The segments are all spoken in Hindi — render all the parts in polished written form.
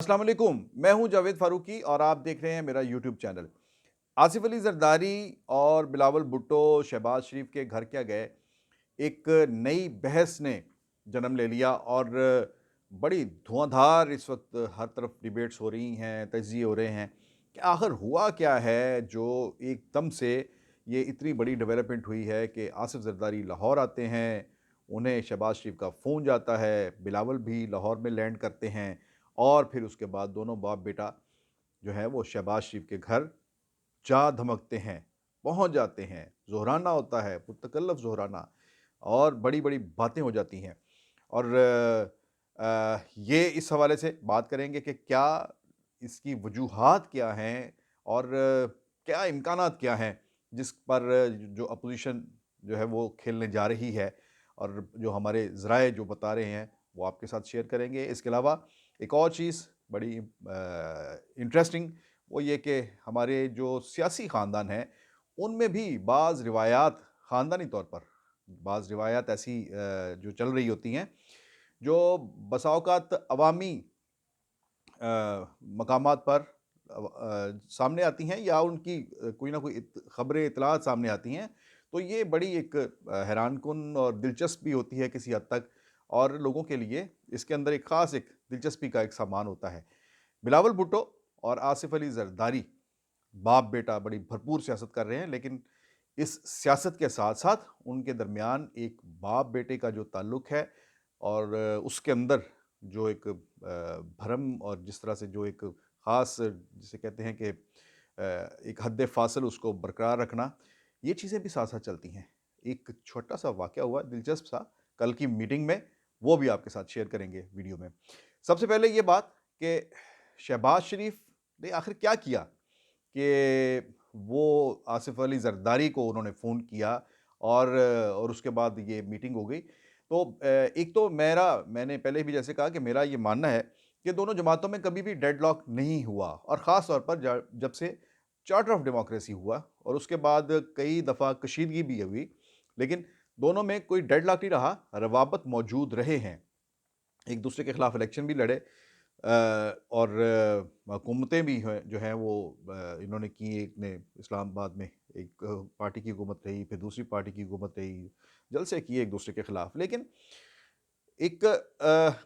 अस्सलाम वालेकुम। मैं हूं जावेद फारूकी और आप देख रहे हैं मेरा यूट्यूब चैनल। आसिफ अली जरदारी और बिलावल भुट्टो शहबाज शरीफ के घर क्या गए, एक नई बहस ने जन्म ले लिया और बड़ी धुआंधार इस वक्त हर तरफ डिबेट्स हो रही हैं, तजिए हो रहे हैं कि आखिर हुआ क्या है जो एकदम से ये इतनी बड़ी डेवलपमेंट हुई है कि आसिफ जरदारी लाहौर आते हैं, उन्हें शहबाज शरीफ का फ़ोन जाता है, बिलावल भी लाहौर में लैंड करते हैं और फिर उसके बाद दोनों बाप बेटा जो है वो शहबाज शरीफ के घर जा धमकते हैं, पहुँच जाते हैं, ज़ोहराना होता है, पुरतकल्लफ़ ज़ोहराना और बड़ी-बड़ी बातें हो जाती हैं। और ये इस हवाले से बात करेंगे कि क्या इसकी वजूहात क्या हैं और क्या इम्कानात क्या हैं, जिस पर जो अपोज़िशन जो है वो खेलने जा रही है और जो हमारे ज़राए जो बता रहे हैं, वो आपके साथ शेयर करेंगे। इसके अलावा एक और चीज़ बड़ी इंटरेस्टिंग वो ये कि हमारे जो सियासी ख़ानदान हैं, उनमें भी बाज़ रिवायात ख़ानदानी तौर पर बाज़ रिवायात ऐसी जो चल रही होती हैं, जो बसा औक़ात अवामी मकामात पर सामने आती हैं या उनकी कोई ना कोई ख़बरें इत्तलात सामने आती हैं, तो ये बड़ी एक हैरानकुन और दिलचस्प भी होती है किसी हद तक और लोगों के लिए इसके अंदर एक ख़ास एक दिलचस्पी का एक सामान होता है। बिलावल भुट्टो और आसिफ अली ज़रदारी बाप-बेटा बड़ी भरपूर सियासत कर रहे हैं, लेकिन इस सियासत के साथ-साथ उनके दरमियान एक बाप-बेटे का जो ताल्लुक है और उसके अंदर जो एक भरम और जिस तरह से जो एक ख़ास जिसे कहते हैं कि एक हद फ़ासिल उसको बरकरार रखना, ये चीज़ें भी साथ-साथ चलती हैं। एक छोटा-सा वाक़या हुआ दिलचस्प-सा कल की मीटिंग में, वो भी आपके साथ शेयर करेंगे वीडियो में। सबसे पहले ये बात कि शहबाज शरीफ ने आखिर क्या किया कि वो आसिफ अली ज़रदारी को उन्होंने फ़ोन किया और उसके बाद ये मीटिंग हो गई। तो एक तो मैंने पहले भी जैसे कहा कि मेरा ये मानना है कि दोनों जमातों में कभी भी डेडलॉक नहीं हुआ और ख़ास तौर पर जब से चार्टर ऑफ डेमोक्रेसी हुआ और उसके बाद कई दफ़ा कशीदगी भी हुई, लेकिन दोनों में कोई डेडलॉक नहीं रहा, रवाबत मौजूद रहे हैं। एक दूसरे के खिलाफ इलेक्शन भी लड़े और हुकूमतें भी हैं जो हैं वो इन्होंने की। एक ने इस्लामाबाद में एक पार्टी की हुकूमत रही, फिर दूसरी पार्टी की हुकूमत रही, जलसे किए एक दूसरे के खिलाफ। लेकिन एक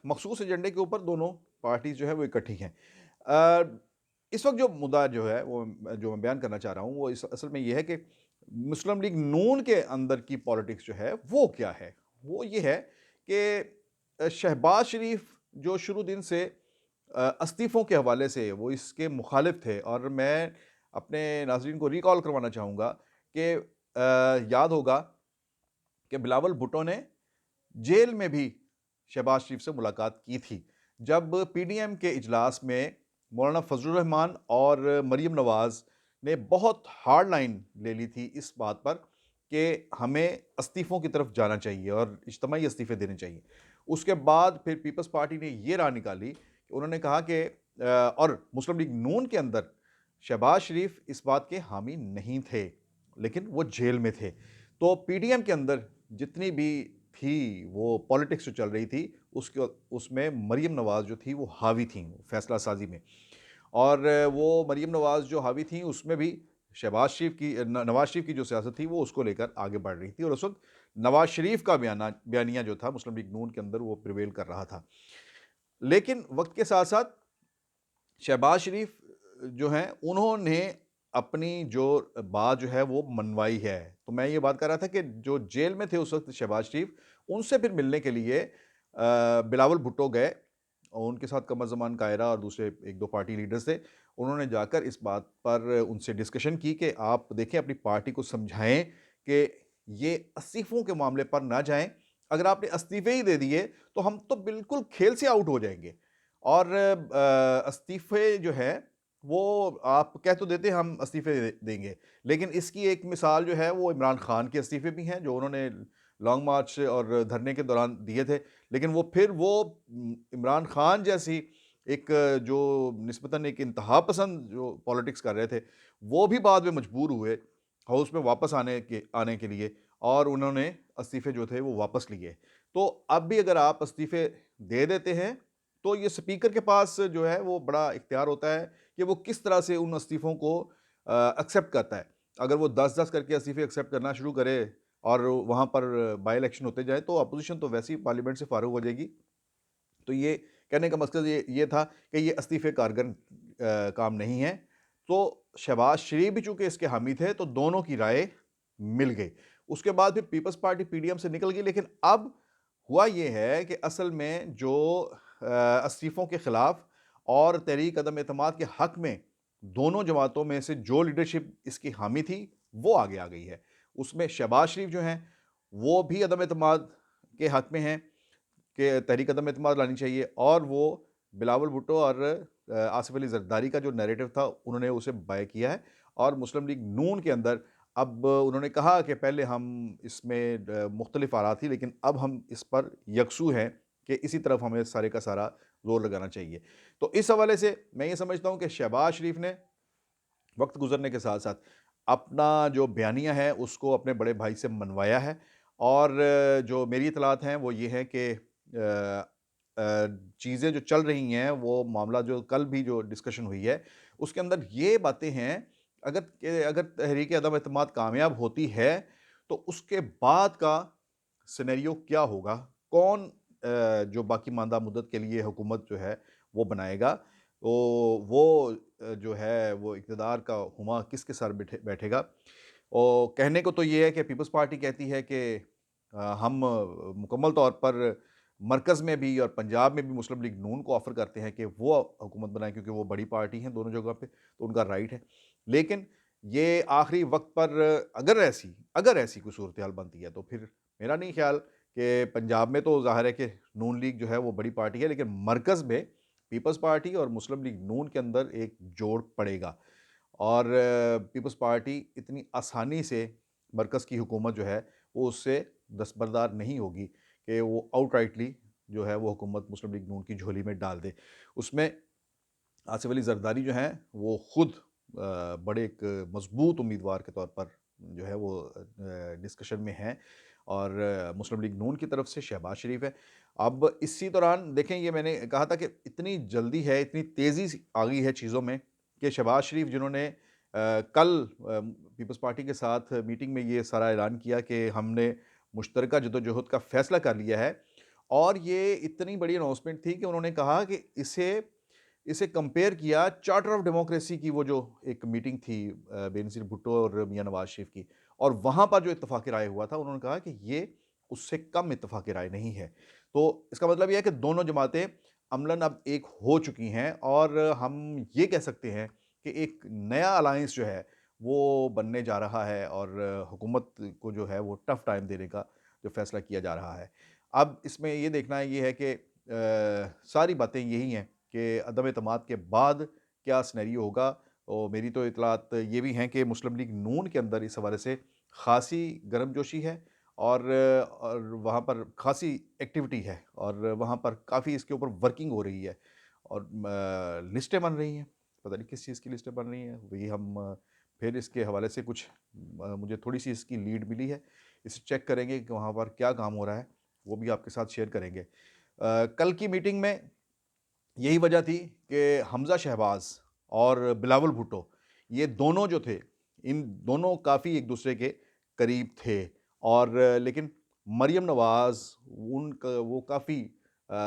मखसूस एजेंडे के ऊपर दोनों पार्टीज़ जो है वो इकट्ठी हैं। इस वक़्त जो मुद्दा जो है वो जो मैं बयान करना चाह रहा हूँ वो इस असल में ये है कि मुस्लिम लीग नून के अंदर की पॉलिटिक्स जो है वो क्या है? वो ये है कि शहबाज शरीफ जो शुरू दिन से इस्तीफ़ों के हवाले से वो इसके मुखालिफ थे और मैं अपने नाज़रीन को रिकॉल करवाना चाहूँगा कि याद होगा कि बिलावल भुट्टो ने जेल में भी शहबाज शरीफ से मुलाकात की थी। जब पीडीएम के इजलास में मौलाना फजलुर रहमान और मरीम नवाज़ ने बहुत हार्ड लाइन ले ली थी इस बात पर कि हमें इस्तीफ़ों की तरफ जाना चाहिए और इज्तिमाई इस्तीफ़े देने चाहिए। उसके बाद फिर पीपल्स पार्टी ने ये राह निकाली कि उन्होंने कहा कि और मुस्लिम लीग नून के अंदर शहबाज शरीफ इस बात के हामी नहीं थे, लेकिन वो जेल में थे। तो पीडीएम के अंदर जितनी भी थी वो पॉलिटिक्स जो चल रही थी उसके उसमें मरीम नवाज़ जो थी वो हावी थीं फैसला साज़ी में। और वो मरीम नवाज़ जो हावी थीं उसमें भी शहबाज शरीफ की नवाज़ शरीफ की जो सियासत थी वो उसको लेकर आगे बढ़ रही थी और उस वक़्त नवाज़ शरीफ का बयानिया जो था मुस्लिम लीग नून के अंदर वो प्रिवेल कर रहा था। लेकिन वक़्त के साथ-साथ शहबाज शरीफ जो हैं उन्होंने अपनी जो बात जो है वो मनवाई है। तो मैं ये बात कर रहा था कि जो जेल में थे उस वक़्त शहबाज शरीफ, उनसे फिर मिलने के लिए बिलावल भुट्टो गए और उनके साथ कमर ज़मान कायरा और दूसरे 1-2 पार्टी लीडर्स थे। उन्होंने जाकर इस बात पर उनसे डिस्कशन की कि आप देखें अपनी पार्टी को समझाएँ कि ये इस्तीफ़ों के मामले पर ना जाएँ। अगर आपने इस्तीफ़े ही दे दिए तो हम तो बिल्कुल खेल से आउट हो जाएँगे। और इस्तीफ़े जो हैं, वो आप कह तो देते हैं हम इस्तीफ़े देंगे, लेकिन इसकी एक मिसाल जो है वो इमरान खान के इस्तीफ़े भी हैं, जो उन्होंने लॉन्ग मार्च और धरने के दौरान दिए थे। लेकिन वो फिर वो इमरान खान जैसी एक जो निस्बतन एक इंतहा पसंद जो पॉलिटिक्स कर रहे थे, वो भी बाद में मजबूर हुए हाउस में वापस आने के लिए और उन्होंने इस्तीफ़े जो थे वो वापस लिए। तो अब भी अगर आप इस्तीफ़े दे देते हैं तो ये स्पीकर के पास जो है वो बड़ा इख्तियार होता है कि वो किस तरह से उन इस्तीफ़ों को एक्सेप्ट करता है। अगर वो 10-10 करके इस्तीफ़े एक्सेप्ट करना शुरू करे और वहाँ पर बाय इलेक्शन होते जाएँ, तो अपोज़िशन तो वैसे ही पार्लियामेंट से फ़ारिग हो जाएगी। तो ये कहने का मकसद ये था कि ये इस्तीफ़े कारगर काम नहीं है। तो शहबाज़ शरीफ भी चूँकि इसके हामी थे, तो दोनों की राय मिल गई। उसके बाद फिर पीपल्स पार्टी पीडीएम से निकल गई, लेकिन अब हुआ ये है कि असल में जो इस्तीफ़ों के खिलाफ़ और तहरीक अदम-ए-एतमाद के हक़ में दोनों जमातों में से जो लीडरशिप इसकी हामी थी, वो आगे आ गई है। उसमें शहबाज़ शरीफ जो हैं, वो भी अदम-ए-एतमाद के हक़ में हैं कि तहरीक अदम-ए-एतमाद लानी चाहिए, और वो बिलावल भुट्टो और आसिफ अली ज़रदारी का जो नैरेटिव था, उन्होंने उसे बाय किया है। और मुस्लिम लीग नून के अंदर अब उन्होंने कहा कि पहले हम इसमें मुख्तलिफ आरा थी, लेकिन अब हम इस पर यकसू हैं कि इसी तरफ हमें सारे का सारा ज़ोर लगाना चाहिए। तो इस हवाले से मैं ये समझता हूँ कि शहबाज़ शरीफ ने वक़्त गुज़रने के साथ-साथ अपना जो बयानिया है, उसको अपने बड़े भाई से मनवाया है। और जो मेरी इत्तलात हैं, वो ये है कि चीज़ें जो चल रही हैं, वो मामला जो कल भी जो डिस्कशन हुई है, उसके अंदर ये बातें हैं, अगर तहरीक अदम-ए-एतमाद कामयाब होती है, तो उसके बाद का सिनेरियो क्या होगा? कौन जो बाकी मांदा मुद्दत के लिए हुकूमत जो है, वो बनाएगा? तो वो जो है वो इक़्तिदार का हुमा किसके सर बैठेगा? और कहने को तो ये है कि पीपल्स पार्टी कहती है कि हम मुकम्मल तौर पर मरकज़ में भी और पंजाब में भी मुस्लिम लीग नून को ऑफ़र करते हैं कि वो हुकूमत बनाएँ, क्योंकि वो बड़ी पार्टी हैं दोनों जगह पे, तो उनका राइट है। लेकिन ये आखिरी वक़्त पर अगर ऐसी कोई सूरत-ए-हाल बनती है, तो फिर मेरा नहीं ख़्याल कि पंजाब में तो ज़ाहिर है कि नून लीग जो है वो बड़ी पार्टी है, लेकिन मरकज़ में पीपल्स पार्टी और मुस्लिम लीग नून के अंदर एक जोड़ पड़ेगा। और पीपल्स पार्टी इतनी आसानी से मरकज़ की हुकूमत जो है, वो उससे दस्तबरदार नहीं होगी कि वो आउटराइटली जो है वो हुकूमत मुस्लिम लीग नून की झोली में डाल दे। उसमें आसिफ अली ज़रदारी जो हैं, वो खुद बड़े एक मज़बूत उम्मीदवार के तौर पर जो है वो डिस्कशन में हैं, और मुस्लिम लीग नून की तरफ से शहबाज़ शरीफ है। अब इसी दौरान देखें, ये मैंने कहा था कि इतनी जल्दी है, इतनी तेज़ी सी आ गई है चीज़ों में कि शहबाज़ शरीफ जिन्होंने कल पीपल्स पार्टी के साथ मीटिंग में ये सारा ऐलान किया कि हमने मुश्तरका जद्दोजहद का फ़ैसला कर लिया है, और ये इतनी बड़ी अनाउंसमेंट थी कि उन्होंने कहा कि इसे इसे कंपेयर किया चार्टर ऑफ डेमोक्रेसी की, वो जो एक मीटिंग थी बेनज़ीर भुट्टो और मियां नवाज शरीफ की, और वहाँ पर जो इत्तफ़ाक़ राय हुआ था, उन्होंने कहा कि ये उससे कम इत्तफ़ाक़ राय नहीं है। तो इसका मतलब ये है कि दोनों जमातें अमलन अब एक हो चुकी हैं, और हम ये कह सकते हैं कि एक नया अलायंस जो है वो बनने जा रहा है, और हुकूमत को जो है वो टफ़ टाइम देने का जो फ़ैसला किया जा रहा है। अब इसमें ये देखना ये है कि सारी बातें यही हैं कि अदम-ए-एतमाद के बाद क्या सिनेरियो होगा। और मेरी तो इत्तलात ये भी हैं कि मुस्लिम लीग नून के अंदर इस हवाले से ख़ासी गर्मजोशी है, और वहाँ पर ख़ासी एक्टिविटी है, और वहाँ पर काफ़ी इसके ऊपर वर्किंग हो रही है, और लिस्टें बन रही हैं। पता नहीं किस चीज़ की लिस्टें बन रही हैं, वही हम फिर इसके हवाले से कुछ मुझे थोड़ी-सी इसकी लीड मिली है। इसे चेक करेंगे कि वहाँ पर क्या काम हो रहा है, वो भी आपके साथ शेयर करेंगे। कल की मीटिंग में यही वजह थी कि हमज़ा शहबाज़ और बिलावल भुट्टो, ये दोनों जो थे, इन दोनों काफ़ी एक-दूसरे के करीब थे, और लेकिन मरियम नवाज़ उनका वो काफ़ी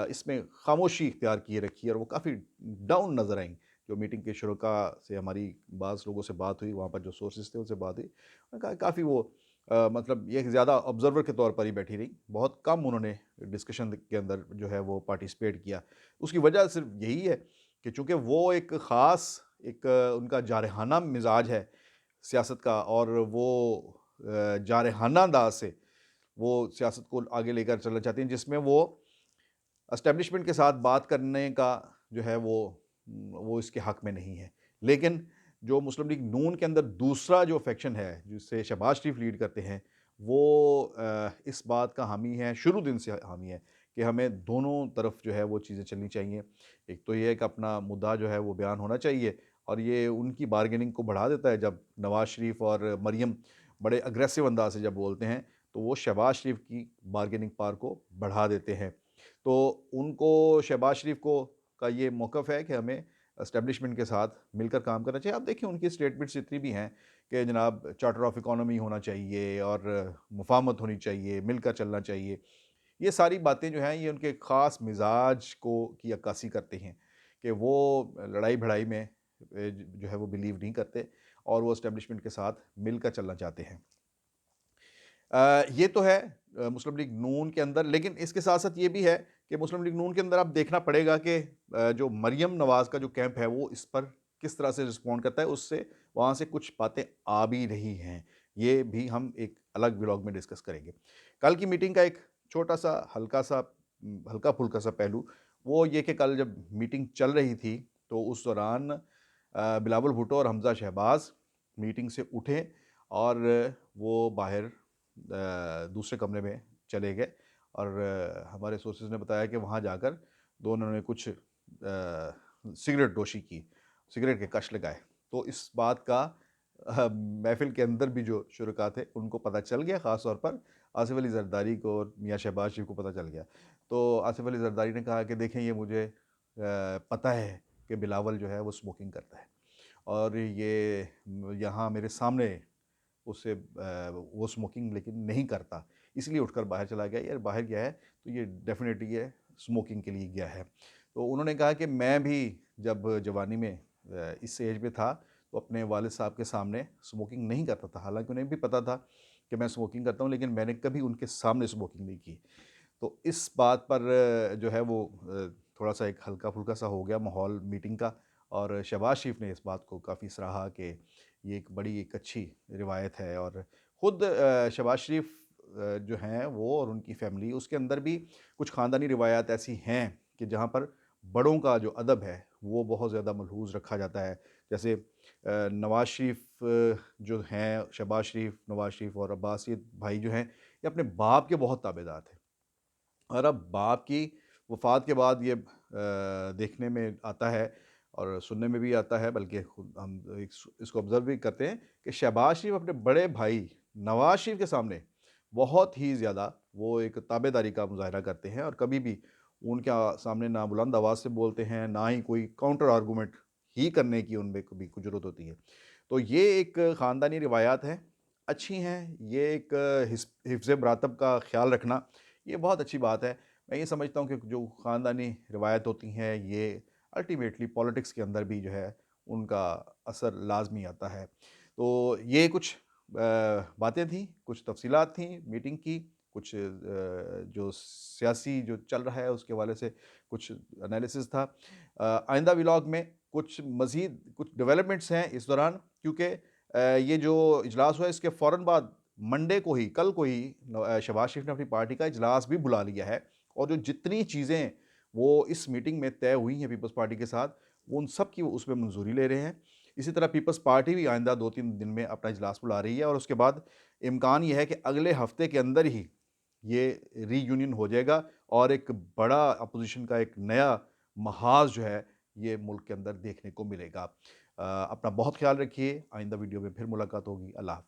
इसमें खामोशी इख्तियार किए रखी, और वो काफ़ी डाउन नज़र आईं। जो मीटिंग के शुरका से हमारी बाज़ लोगों से बात हुई, वहाँ पर जो सोर्सेज़ थे उनसे बात हुई, उन्होंने कहा काफ़ी वो मतलब ये ज़्यादा ऑब्ज़र्वर के तौर पर ही बैठी रहीं। बहुत कम उन्होंने डिस्कशन के अंदर जो है वो पार्टिसिपेट किया। उसकी वजह सिर्फ़ यही है कि चूँकि वो एक ख़ास एक उनका जारहाना मिज़ाज है सियासत का, और वो जारहाना अंदाज़ से वो सियासत को आगे लेकर चलना चाहती हैं, जिसमें वो एस्टेब्लिशमेंट के साथ बात करने का जो है वो इसके हक़ में नहीं है। लेकिन जो मुस्लिम लीग नून के अंदर दूसरा जो फैक्शन है, जिसे शहबाज़ शरीफ लीड करते हैं, वो इस बात का हामी है, शुरू दिन से हामी है कि हमें दोनों तरफ जो है वो चीज़ें चलनी चाहिए। एक तो ये है कि अपना मुद्दा जो है वो बयान होना चाहिए, और ये उनकी बार्गेनिंग को बढ़ा देता है जब नवाज़ शरीफ और मरियम बड़े अग्रेसिव अंदाज़ से जब बोलते हैं, तो वो शहबाज़ शरीफ की बार्गेनिंग पावर को बढ़ा देते हैं। तो उनको शहबाज शरीफ को का ये मौक़िफ़ है कि हमें एस्टेब्लिशमेंट के साथ मिलकर काम करना चाहिए। आप देखिए उनकी स्टेटमेंट्स जितनी भी हैं कि जनाब चार्टर ऑफ इकोनॉमी होना चाहिए और मुफ़ाहमत होनी चाहिए, मिलकर चलना चाहिए। ये सारी बातें जो हैं ये उनके ख़ास मिज़ाज को की अक्कासी करती हैं कि वो लड़ाई-भिड़ाई में जो है वो बिलीव नहीं करते और वो एस्टेब्लिशमेंट के साथ मिलकर चलना चाहते हैं। ये तो है मुस्लिम लीग नून के अंदर, लेकिन इसके साथ-साथ ये भी है कि मुस्लिम लीग नून के अंदर अब देखना पड़ेगा कि जो मरियम नवाज़ का जो कैंप है वो इस पर किस तरह से रिस्पॉन्ड करता है, उससे वहाँ से कुछ बातें आ भी रही हैं। ये भी हम एक अलग व्लॉग में डिस्कस करेंगे। कल की मीटिंग का एक छोटा-सा हल्का-सा हल्का-फुल्का सा पहलू वो ये कि कल जब मीटिंग चल रही थी, तो उस दौरान बिलावल भुट्टो और हमज़ा शहबाज़ मीटिंग से उठे और वो बाहर दूसरे कमरे में चले गए और हमारे सोर्सेज़ ने बताया कि वहाँ जाकर दोनों ने कुछ सिगरेट नोशी की, सिगरेट के कश लगाए। तो इस बात का महफ़िल के अंदर भी जो शुरका थे, उनको पता चल गया, ख़ास तौर पर आसिफ़ अली ज़रदारी को और मियाँ शहबाज शरीफ़ को पता चल गया। तो आसिफ़ अली ज़रदारी ने कहा कि देखें ये मुझे पता है कि बिलावल जो है वो स्मोकिंग करता है और ये यहाँ मेरे सामने उससे वो स्मोकिंग लेकिन नहीं करता, इसलिए उठकर बाहर चला गया। यार बाहर गया है तो ये डेफ़िनेटली ये स्मोकिंग के लिए गया है। तो उन्होंने कहा कि मैं भी जब जवानी में इस एज में था तो अपने वालिद साहब के सामने स्मोकिंग नहीं करता था। हालाँकि उन्हें भी पता था कि मैं स्मोकिंग करता हूँ, लेकिन मैंने कभी उनके सामने स्मोकिंग नहीं की। तो इस बात पर जो है वो थोड़ा-सा एक हल्का-फुल्का सा हो गया माहौल मीटिंग का और शहबाज शरीफ ने इस बात को काफ़ी सराहा कि ये एक बड़ी एक अच्छी रिवायत है और ख़ुद शहबाज शरीफ जो हैं वो और उनकी फ़ैमिली उसके अंदर भी कुछ ख़ानदानी रिवायात ऐसी हैं कि जहाँ पर बड़ों का जो अदब है वो बहुत ज़्यादा मलहूज़ रखा जाता है। जैसे नवाज़ शरीफ जो हैं, शहबाज शरीफ, नवाज़ शरीफ और अब्बास ये भाई जो हैं, ये अपने बाप के बहुत ताबेदार थे। और अब बाप की वफ़ात के बाद ये देखने में आता है और सुनने में भी आता है, बल्कि खुद हम इसको ऑब्ज़र्व भी करते हैं कि शहबाज शरीफ अपने बड़े भाई नवाज़ शरीफ के सामने बहुत ही ज़्यादा वो एक ताबेदारी का मुज़ाहरा करते हैं और कभी भी उनके सामने ना बुलंद आवाज़ से बोलते हैं, ना ही कोई काउंटर आर्गुमेंट ही करने की उनमें कभी कुछ ज़रूरत होती है। तो ये एक ख़ानदानी रिवायात हैं, अच्छी हैं, ये एक हिफ्ज़ मरातब का ख़्याल रखना, ये बहुत अच्छी बात है। मैं ये समझता हूँ कि जो ख़ानदानी रिवायत होती हैं, ये अल्टीमेटली पॉलिटिक्स के अंदर भी जो है, उनका असर लाज़मी आता है। तो ये कुछ बातें थीं, कुछ तफ़सीलात थीं मीटिंग की, कुछ जो सियासी जो चल रहा है, उसके हवाले से कुछ एनालिसिस था। आइंदा व्लॉग में कुछ मज़ीद कुछ डेवलपमेंट्स हैं इस दौरान, क्योंकि ये जो इजलास हुआ है, इसके फ़ौरन बाद मंडे को ही, कल को ही शहबाज शरीफ ने अपनी पार्टी का इजलास भी बुला लिया है और जो जितनी चीज़ें वो इस मीटिंग में तय हुई हैं पीपल्स पार्टी के साथ, वो उन सब की वो उसमें मंजूरी ले रहे हैं। इसी तरह पीपल्स पार्टी भी आइंदा 2-3 दिन में अपना इजलास बुला रही है और उसके बाद इम्कान ये है कि अगले हफ्ते के अंदर ही ये रीयूनियन हो जाएगा और एक बड़ा अपोज़िशन का एक नया महाज़ जो है, ये मुल्क के अंदर देखने को मिलेगा। अपना बहुत ख़्याल रखिए, आइंदा वीडियो में फिर मुलाकात होगी। अल्लाह हाफ़िज़।